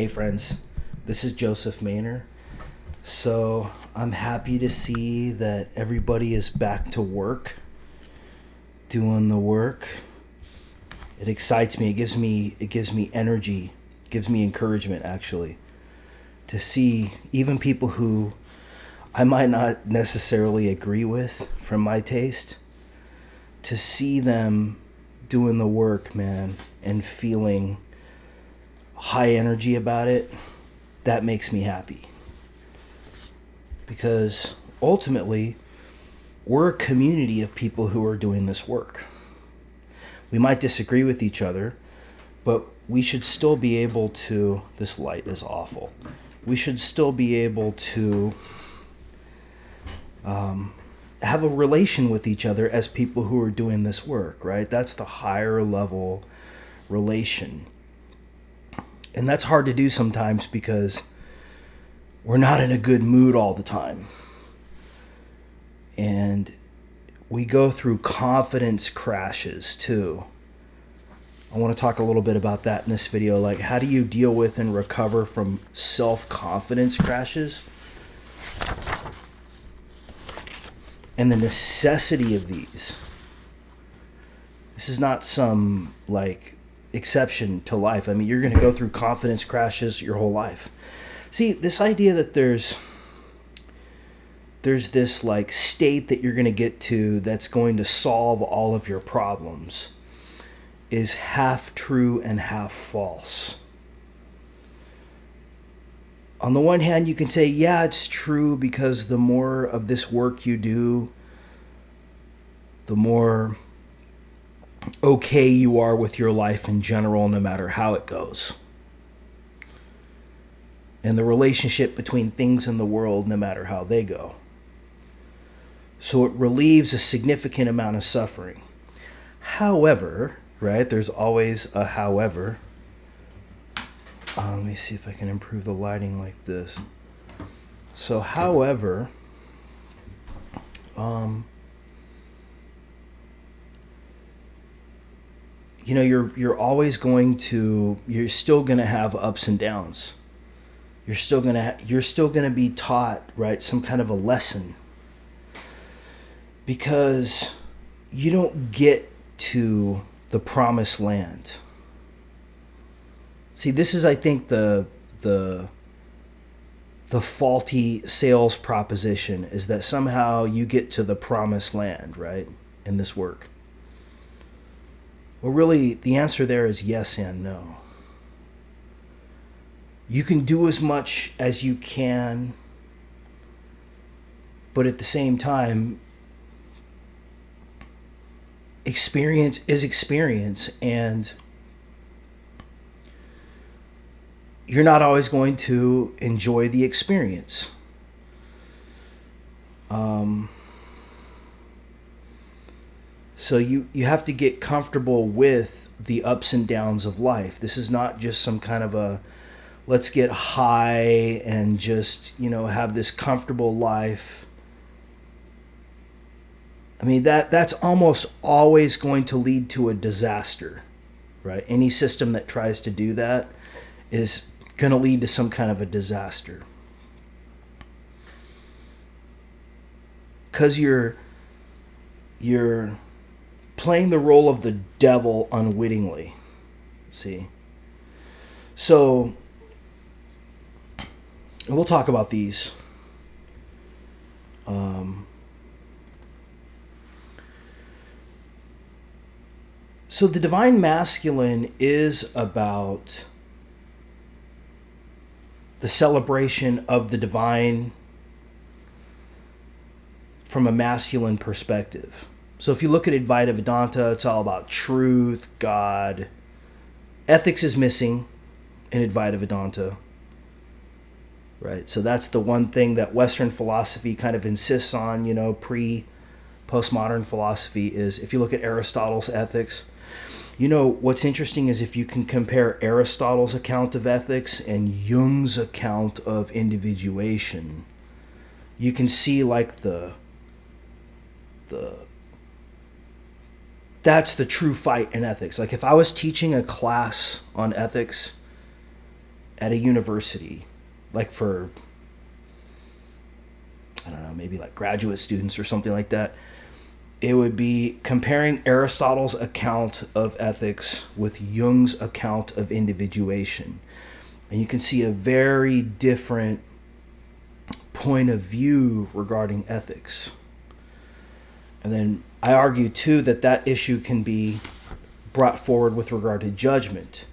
Hey friends, this is Joseph Maynor. So I'm happy to see that everybody is back to work, doing the work. It excites me. It gives me energy, gives me encouragement actually, to see even people who I might not necessarily agree with from my taste, to see them doing the work, man, and feeling high energy about it. That makes me happy. Because ultimately, we're a community of people who are doing this work. We might disagree with each other, but we should still be able to, this light is awful. We should still be able to have a relation with each other as people who are doing this work, right? That's the higher level relation. And that's hard to do sometimes because we're not in a good mood all the time. And we go through confidence crashes too. I want to talk a little bit about that in this video. Like, how do you deal with and recover from self-confidence crashes? And the necessity of these. This is not some, like, exception to life. I mean, you're going to go through confidence crashes your whole life. See, this idea that there's this like state that you're going to get to that's going to solve all of your problems is half true and half false. On the one hand, you can say, yeah, it's true, because the more of this work you do, the more okay you are with your life in general, no matter how it goes. And the relationship between things in the world, no matter how they go. So it relieves a significant amount of suffering. However, right, there's always a however. Let me see if I can improve the lighting like this. So, however, you know, you're still gonna have ups and downs. You're still gonna be taught, right, some kind of a lesson, because you don't get to the promised land. See, this is, I think, the faulty sales proposition, is that somehow you get to the promised land, right, in this work. Well, really, the answer there is yes and no. You can do as much as you can, but at the same time, experience is experience, and you're not always going to enjoy the experience. So you have to get comfortable with the ups and downs of life. This is not just some kind of a let's get high and just, have this comfortable life. I mean, that's almost always going to lead to a disaster, right? Any system that tries to do that is going to lead to some kind of a disaster. Because you're playing the role of the devil unwittingly. See? So, we'll talk about these. So the divine masculine is about the celebration of the divine from a masculine perspective. So if you look at Advaita Vedanta, it's all about truth, God. Ethics is missing in Advaita Vedanta. Right? So that's the one thing that Western philosophy kind of insists on, postmodern philosophy, is if you look at Aristotle's ethics. What's interesting is if you can compare Aristotle's account of ethics and Jung's account of individuation, you can see like that's the true fight in ethics. Like if I was teaching a class on ethics at a university, like for, I don't know, maybe like graduate students or something like that, it would be comparing Aristotle's account of ethics with Jung's account of individuation. And you can see a very different point of view regarding ethics. And then I argue too that that issue can be brought forward with regard to judgment.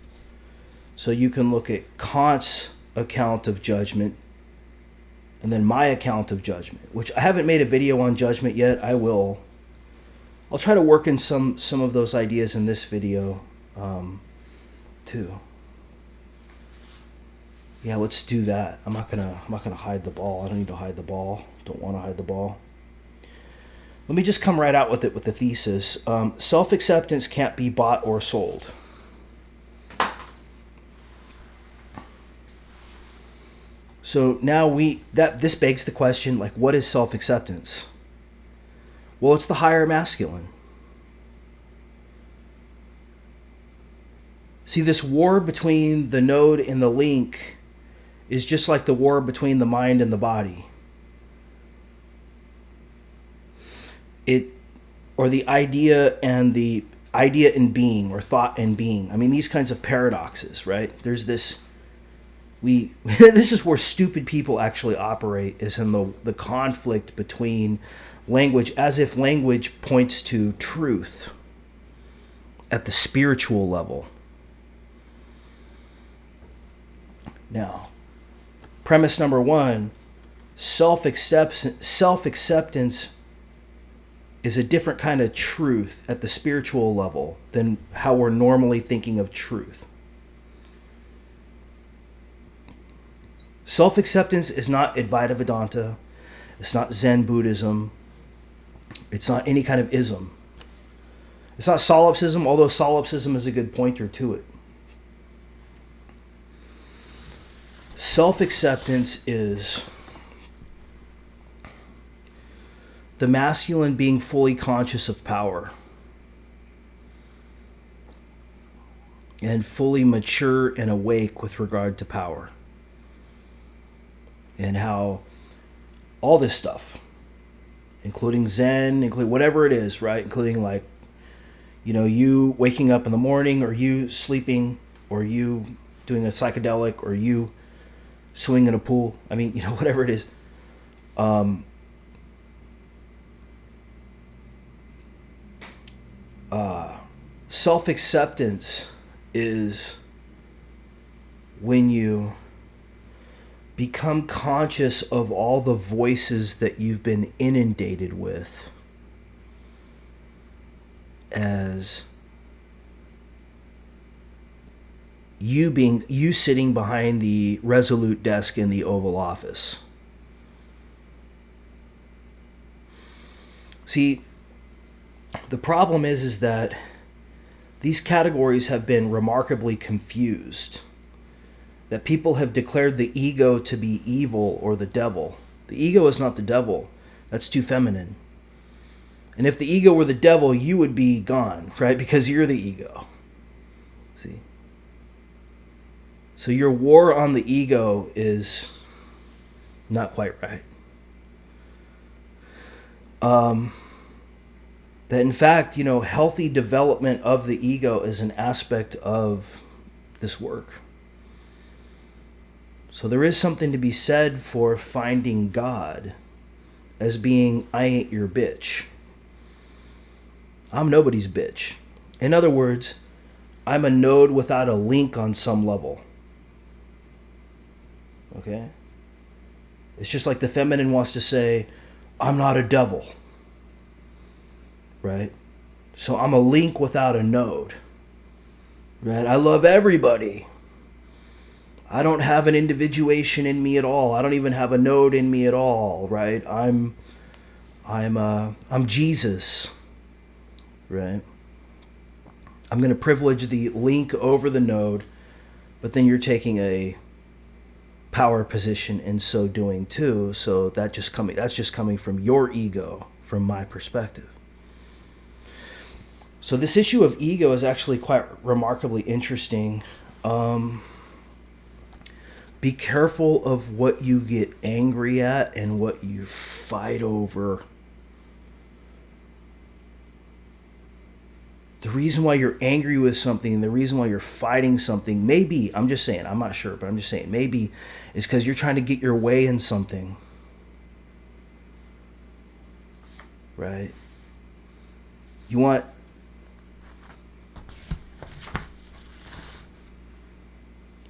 So you can look at Kant's account of judgment and then my account of judgment, which I haven't made a video on judgment yet. I will. I'll try to work in some of those ideas in this video too. Yeah, let's do that. I'm not gonna hide the ball. I don't need to hide the ball. Don't want to hide the ball. Let me just come right out with it with the thesis. Self-acceptance can't be bought or sold. So now this begs the question, like, what is self-acceptance? Well, it's the higher masculine. See, this war between the node and the link is just like the war between the mind and the body. Or the idea and being, or thought and being. I mean, these kinds of paradoxes, right? There's this, this is where stupid people actually operate, is in the conflict between language, as if language points to truth at the spiritual level. Now, premise number one, self-acceptance is a different kind of truth at the spiritual level than how we're normally thinking of truth. Self-acceptance is not Advaita Vedanta. It's not Zen Buddhism. It's not any kind of ism. It's not solipsism, although solipsism is a good pointer to it. Self-acceptance is the masculine being fully conscious of power and fully mature and awake with regard to power. And how all this stuff, including Zen, including whatever it is, right? Including like, you waking up in the morning, or you sleeping, or you doing a psychedelic, or you swimming in a pool. I mean, whatever it is. Self-acceptance is when you become conscious of all the voices that you've been inundated with as you sitting behind the resolute desk in the Oval Office. See, the problem is that these categories have been remarkably confused. That people have declared the ego to be evil or the devil. The ego is not the devil. That's too feminine. And if the ego were the devil, you would be gone, right? Because you're the ego. See? So your war on the ego is not quite right. That in fact, healthy development of the ego is an aspect of this work. So there is something to be said for finding God as being, I ain't your bitch. I'm nobody's bitch. In other words, I'm a node without a link on some level. Okay? It's just like the feminine wants to say, I'm not a devil. Right? So I'm a link without a node. Right? I love everybody. I don't have an individuation in me at all. I don't even have a node in me at all, right? I'm Jesus, right? I'm going to privilege the link over the node, but then you're taking a power position in so doing too. So that's just coming from your ego, from my perspective. So this issue of ego is actually quite remarkably interesting. Be careful of what you get angry at and what you fight over. The reason why you're angry with something, the reason why you're fighting something, maybe, I'm just saying, I'm not sure, but I'm just saying, maybe is because you're trying to get your way in something. Right? You want...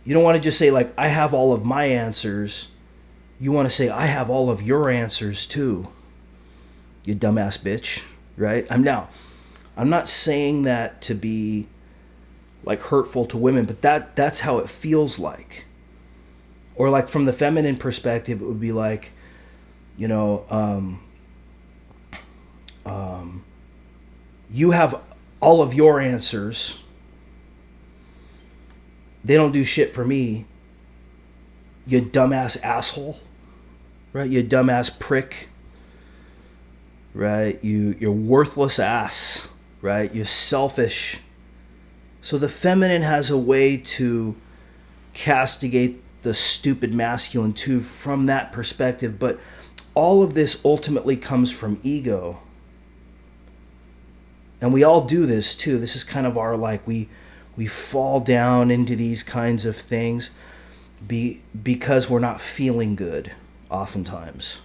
You don't want to just say, like, I have all of my answers. You want to say, I have all of your answers too. You dumbass bitch. Right? I'm not saying that to be like hurtful to women, but that's how it feels like. Or like from the feminine perspective, it would be like, you know, you have all of your answers. They don't do shit for me. You dumbass asshole. Right? You dumbass prick. Right? You're worthless ass. Right? You're selfish. So the feminine has a way to castigate the stupid masculine too from that perspective. But all of this ultimately comes from ego. And we all do this too. This is kind of our, like, we fall down into these kinds of things because we're not feeling good oftentimes.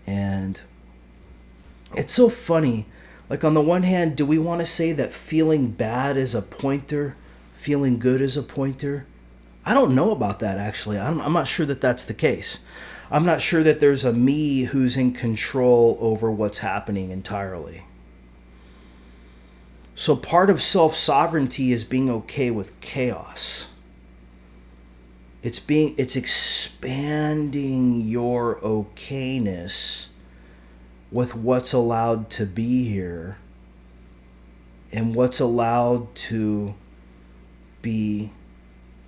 And it's so funny. Like, on the one hand, do we want to say that feeling bad is a pointer, feeling good is a pointer? I don't know about that, actually. I'm not sure that that's the case. I'm not sure that there's a me who's in control over what's happening entirely. So part of self-sovereignty is being okay with chaos. It's expanding your okayness with what's allowed to be here and what's allowed to be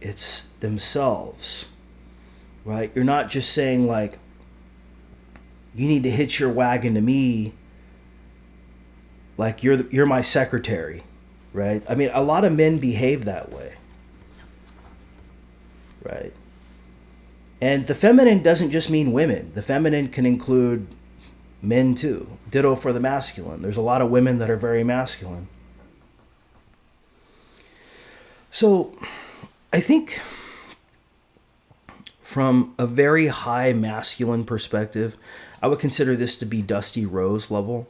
it's themselves, right? You're not just saying, like, you need to hitch your wagon to me, like you're my secretary, right? I mean, a lot of men behave that way, right? And the feminine doesn't just mean women. The feminine can include men too. Ditto for the masculine. There's a lot of women that are very masculine. So I think from a very high masculine perspective, I would consider this to be Dusty Rose level,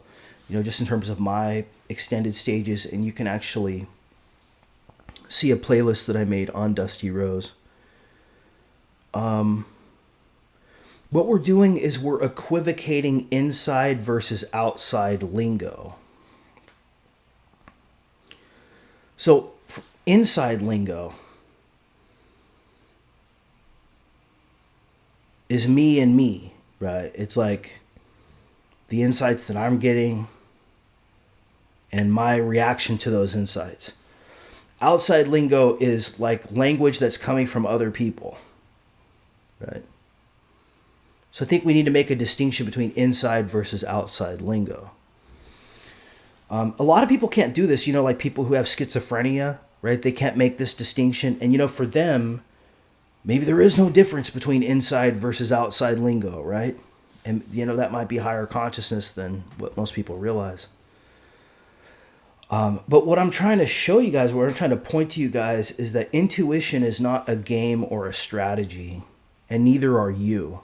you know, just in terms of my extended stages. And you can actually see a playlist that I made on Dusty Rose. What we're doing is we're equivocating inside versus outside lingo. So inside lingo is me and me, right? It's like the insights that I'm getting and my reaction to those insights. Outside lingo is like language that's coming from other people, right? So I think we need to make a distinction between inside versus outside lingo. A lot of people can't do this, you know, like people who have schizophrenia, right? They can't make this distinction. And, you know, for them, maybe there is no difference between inside versus outside lingo, right? And, you know, that might be higher consciousness than what most people realize. But what I'm trying to show you guys, what I'm trying to point to you guys, is that intuition is not a game or a strategy, and neither are you.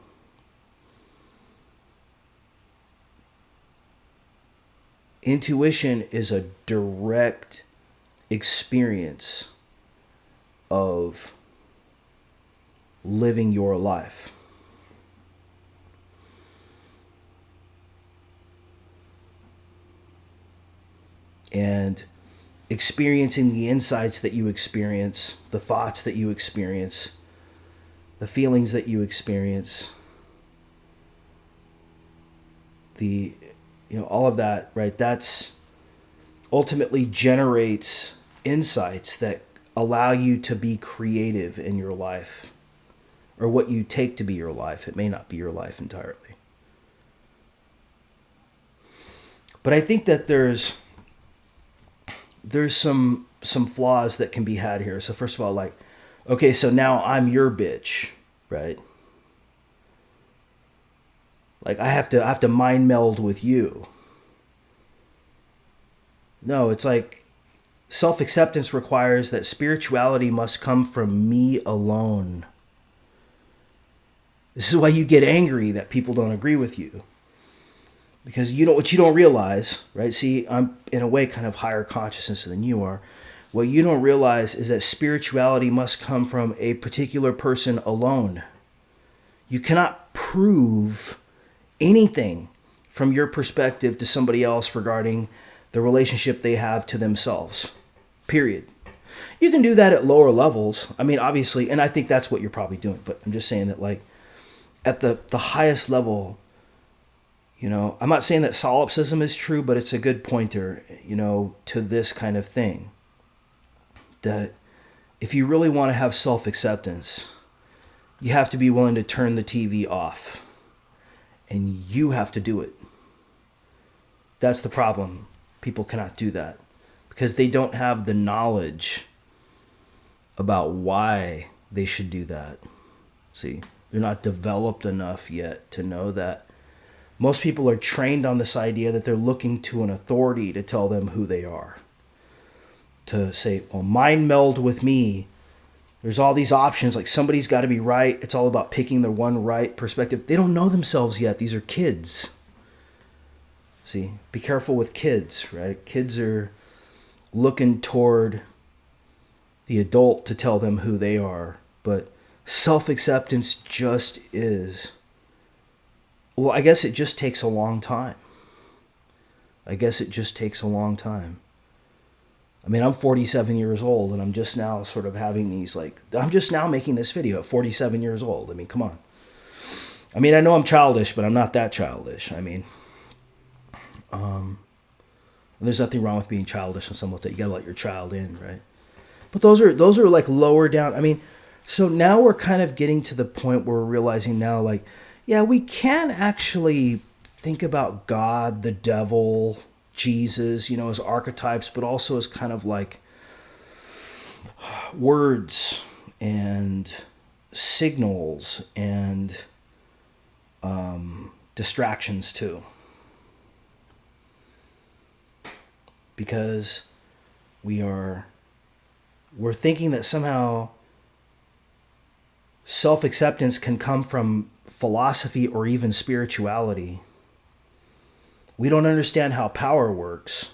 Intuition is a direct experience of living your life. And experiencing the insights that you experience, the thoughts that you experience, the feelings that you experience, all of that, right? That's ultimately generates insights that allow you to be creative in your life, or what you take to be your life. It may not be your life entirely. But I think that there's some flaws that can be had here. So first of all, like, Okay, so now I'm your bitch, right? Like I have to mind meld with you. No, it's like self-acceptance requires that spirituality must come from me alone. This is why you get angry that people don't agree with you. Because you know what you don't realize, right? See, I'm in a way kind of higher consciousness than you are. What you don't realize is that spirituality must come from a particular person alone. You cannot prove anything from your perspective to somebody else regarding the relationship they have to themselves. Period. You can do that at lower levels. I mean, obviously, and I think that's what you're probably doing, but I'm just saying that, like, at the highest level, you know, I'm not saying that solipsism is true, but it's a good pointer, you know, to this kind of thing. That if you really want to have self-acceptance, you have to be willing to turn the TV off. And you have to do it. That's the problem. People cannot do that because they don't have the knowledge about why they should do that. See, they're not developed enough yet to know that. Most people are trained on this idea that they're looking to an authority to tell them who they are. To say, well, mind meld with me. There's all these options, like somebody's got to be right. It's all about picking the one right perspective. They don't know themselves yet. These are kids. See, be careful with kids, right? Kids are looking toward the adult to tell them who they are. But self-acceptance just is. Well, I guess it just takes a long time. I mean, I'm 47 years old and I'm just now sort of having these, like, I'm just now making this video at 47 years old. I mean, come on. I mean, I know I'm childish, but I'm not that childish. I mean, there's nothing wrong with being childish and something like that. You gotta let your child in, right? But those are like lower down. I mean, so now we're kind of getting to the point where we're realizing now, like, yeah, we can actually think about God, the devil, Jesus, you know, as archetypes, but also as kind of like words and signals and distractions too. Because we're thinking that somehow self-acceptance can come from philosophy or even spirituality. We don't understand how power works.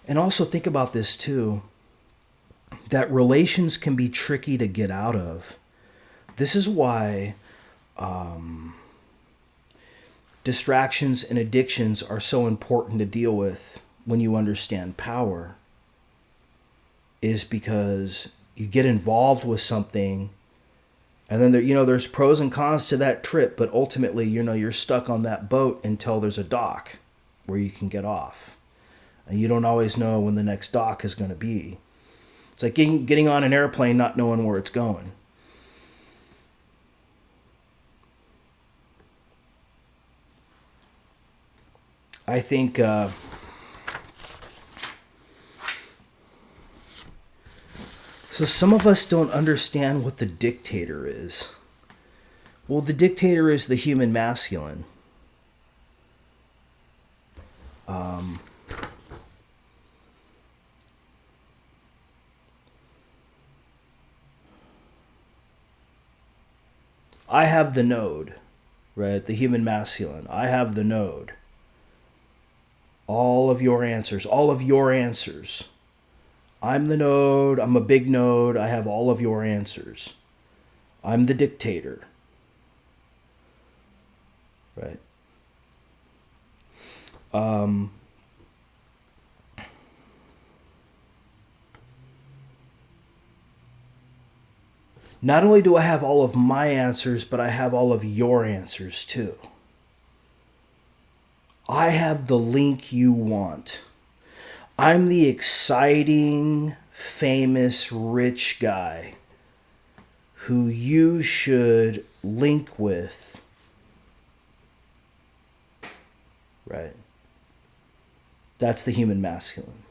And also think about this too, that relations can be tricky to get out of. This is why distractions and addictions are so important to deal with when you understand power, is because you get involved with something and then there, you know, there's pros and cons to that trip, but ultimately, you know, you're stuck on that boat until there's a dock where you can get off. And you don't always know when the next dock is going to be. It's like getting on an airplane not knowing where it's going. I think so some of us don't understand what the dictator is. Well, the dictator is the human masculine. I have the node, right? The human masculine. I have the node. All of your answers. I'm the node. I'm a big node. I have all of your answers. I'm the dictator. Right? Not only do I have all of my answers, but I have all of your answers too. I have the link you want. I'm the exciting, famous, rich guy who you should link with. Right? That's the human masculine.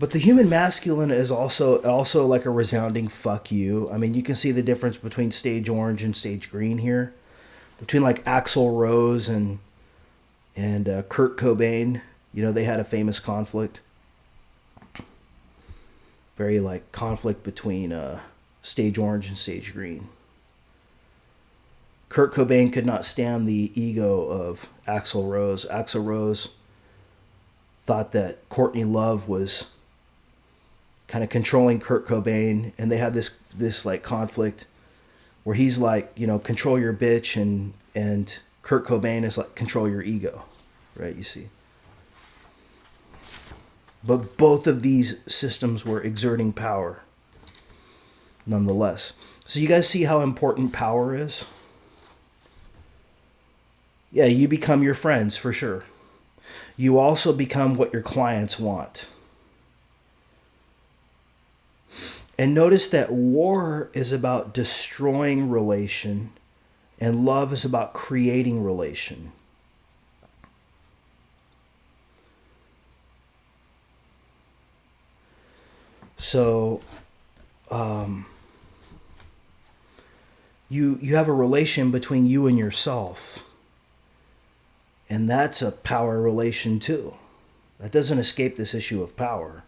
But the human masculine is also like a resounding fuck you. I mean, you can see the difference between stage orange and stage green here, between like Axl Rose and Kurt Cobain. You know, they had a famous conflict. Very like conflict between stage orange and stage green. Kurt Cobain could not stand the ego of Axl Rose. Axl Rose thought that Courtney Love was kind of controlling Kurt Cobain, and they had this like conflict where he's like, you know, control your bitch, and Kurt Cobain is like, control your ego, right? You see. But both of these systems were exerting power, nonetheless. So you guys see how important power is? Yeah, you become your friends, for sure. You also become what your clients want. And notice that war is about destroying relation, and love is about creating relation. So, you have a relation between you and yourself. And that's a power relation too. That doesn't escape this issue of power.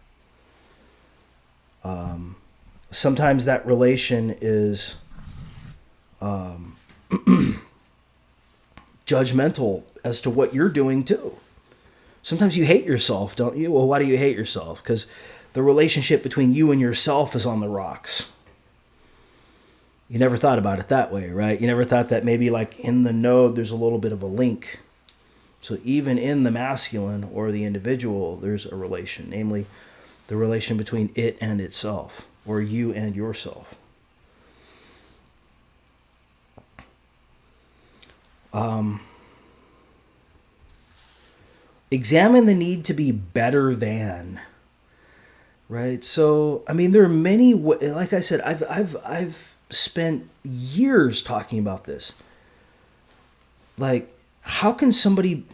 Sometimes that relation is judgmental as to what you're doing too. Sometimes you hate yourself, don't you? Well, why do you hate yourself? Because the relationship between you and yourself is on the rocks. You never thought about it that way, right? You never thought that maybe like in the node there's a little bit of a link. So even in the masculine or the individual, there's a relation, namely the relation between it and itself, or you and yourself. Examine the need to be better than, right? So, I mean, there are many, like I said, I've spent years talking about this. Like, how can somebody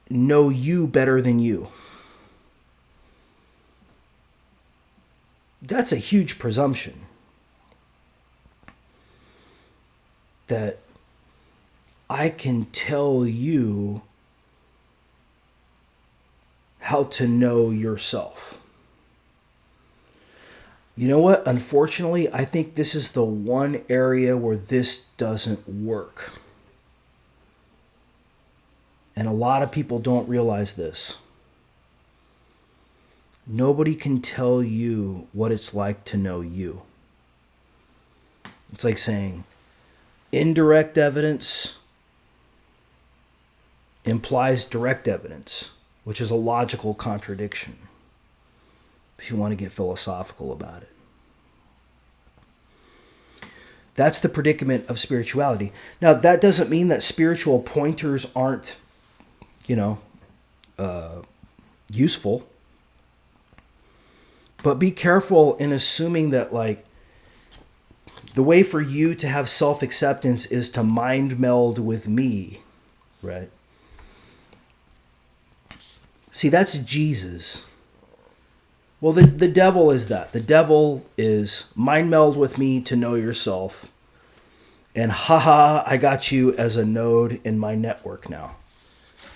know you better than you? That's a huge presumption. That I can tell you how to know yourself. You know what? Unfortunately, I think this is the one area where this doesn't work. And a lot of people don't realize this. Nobody can tell you what it's like to know you. It's like saying indirect evidence implies direct evidence, which is a logical contradiction, if you want to get philosophical about it. That's the predicament of spirituality. Now, that doesn't mean that spiritual pointers aren't, useful. But be careful in assuming that, like, the way for you to have self-acceptance is to mind meld with me, right? See, that's Jesus. Well, the devil is that. The devil is mind meld with me to know yourself. And haha, I got you as a node in my network now.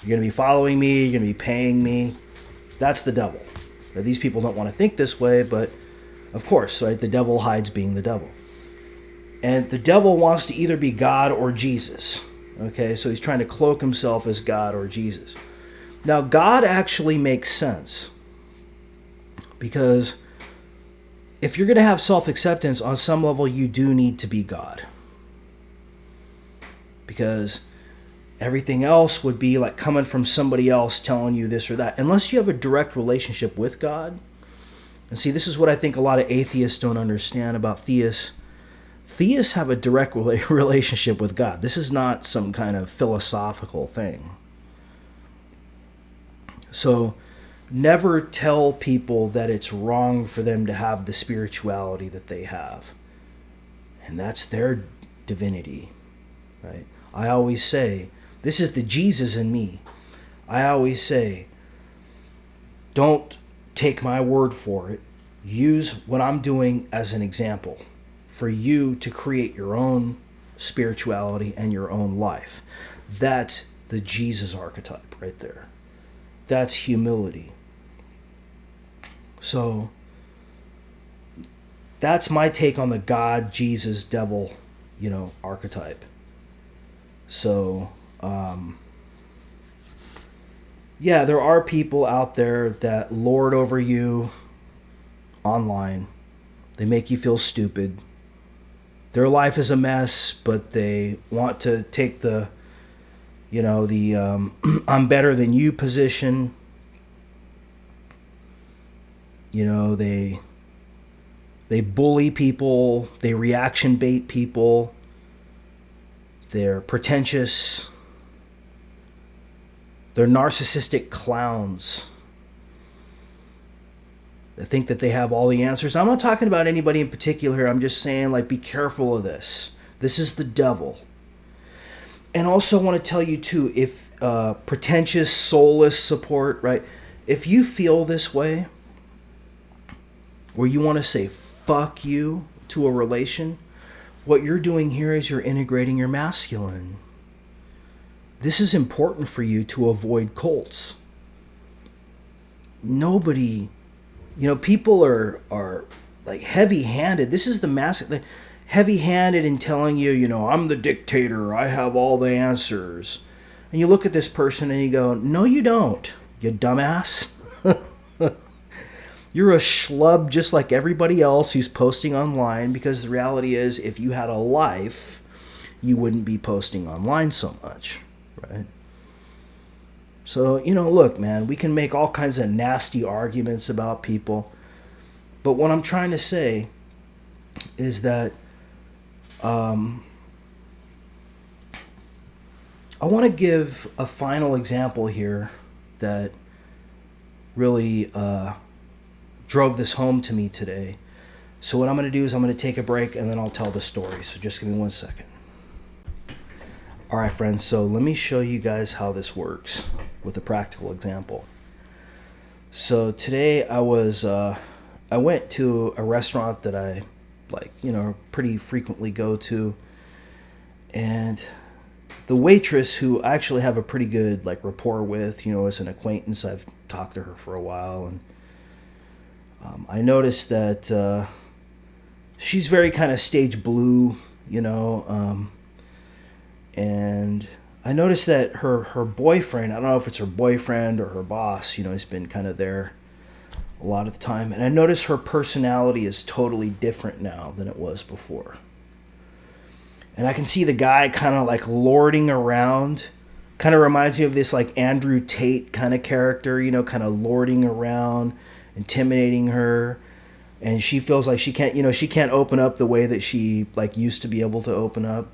You're going to be following me. You're going to be paying me. That's the devil. Now, these people don't want to think this way, but of course, right? The devil hides being the devil. And the devil wants to either be God or Jesus. Okay, so he's trying to cloak himself as God or Jesus. Now, God actually makes sense. Because if you're going to have self-acceptance, on some level, you do need to be God. Because everything else would be like coming from somebody else telling you this or that. Unless you have a direct relationship with God. And see, this is what I think a lot of atheists don't understand about theists. Theists have a direct relationship with God. This is not some kind of philosophical thing. So never tell people that it's wrong for them to have the spirituality that they have. And that's their divinity, right? I always say, this is the Jesus in me. I always say, don't take my word for it. Use what I'm doing as an example for you to create your own spirituality and your own life. That's the Jesus archetype right there. That's humility. So that's my take on the God, Jesus, devil, archetype. So, yeah, there are people out there that lord over you online. They make you feel stupid. Their life is a mess, but they want to take the I'm better than you position. They bully people, they reaction bait people, they're pretentious, they're narcissistic clowns. They think that they have all the answers. I'm not talking about anybody in particular. I'm just saying, be careful of this. This is the devil. And also want to tell you, too, if pretentious, soulless support, right? If you feel this way, where you want to say fuck you to a relation, what you're doing here is you're integrating your masculine. This is important for you to avoid cults. Nobody, people are like heavy-handed. This is the masculine, heavy-handed in telling you, I'm the dictator, I have all the answers. And you look at this person and you go, no, you don't, you dumbass. You're a schlub just like everybody else who's posting online, because the reality is, if you had a life, you wouldn't be posting online so much, right? So, look, man, we can make all kinds of nasty arguments about people, but what I'm trying to say is that I want to give a final example here that really drove this home to me today. So what I'm going to do is I'm going to take a break and then I'll tell the story. So just give me 1 second. All right, friends. So let me show you guys how this works with a practical example. So today I went to a restaurant that I pretty frequently go to, and the waitress, who I actually have a pretty good rapport with, as an acquaintance, I've talked to her for a while, and I noticed that she's very kind of stage blue, and I noticed that her boyfriend, I don't know if it's her boyfriend or her boss, he's been kind of there a lot of the time, and I noticed her personality is totally different now than it was before. And I can see the guy kind of lording around. Kind of reminds me of this Andrew Tate kind of character, kind of lording around, intimidating her. And she feels like she can't open up the way that she used to be able to open up.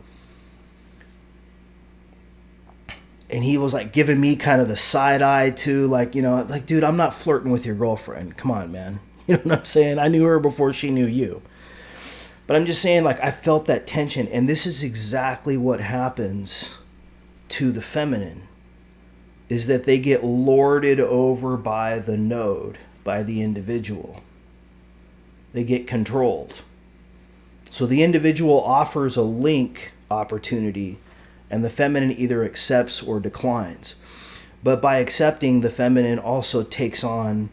And he was giving me kind of the side eye too, dude, I'm not flirting with your girlfriend. Come on, man. You know what I'm saying? I knew her before she knew you. But I'm just saying, I felt that tension, and this is exactly what happens to the feminine, is that they get lorded over by the node, by the individual. They get controlled. So the individual offers a link opportunity, and the feminine either accepts or declines. But by accepting, the feminine also takes on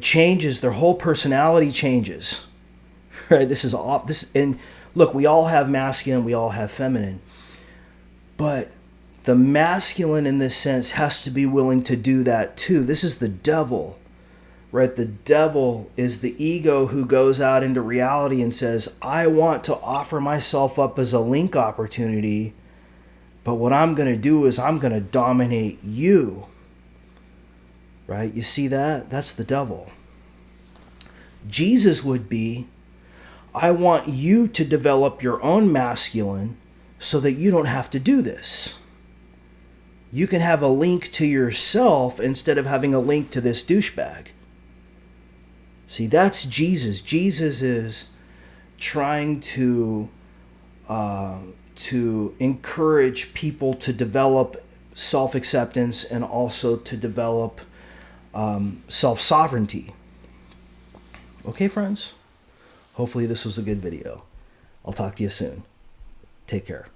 changes, their whole personality changes. Right? And look, we all have masculine, we all have feminine. But the masculine in this sense has to be willing to do that too. This is the devil, right? The devil is the ego who goes out into reality and says, I want to offer myself up as a link opportunity, but what I'm going to do is I'm going to dominate you. Right? You see that? That's the devil. Jesus would be, I want you to develop your own masculine so that you don't have to do this. You can have a link to yourself instead of having a link to this douchebag. See, that's Jesus. Jesus is trying to encourage people to develop self-acceptance and also to develop self-sovereignty. Okay, friends? Hopefully this was a good video. I'll talk to you soon. Take care.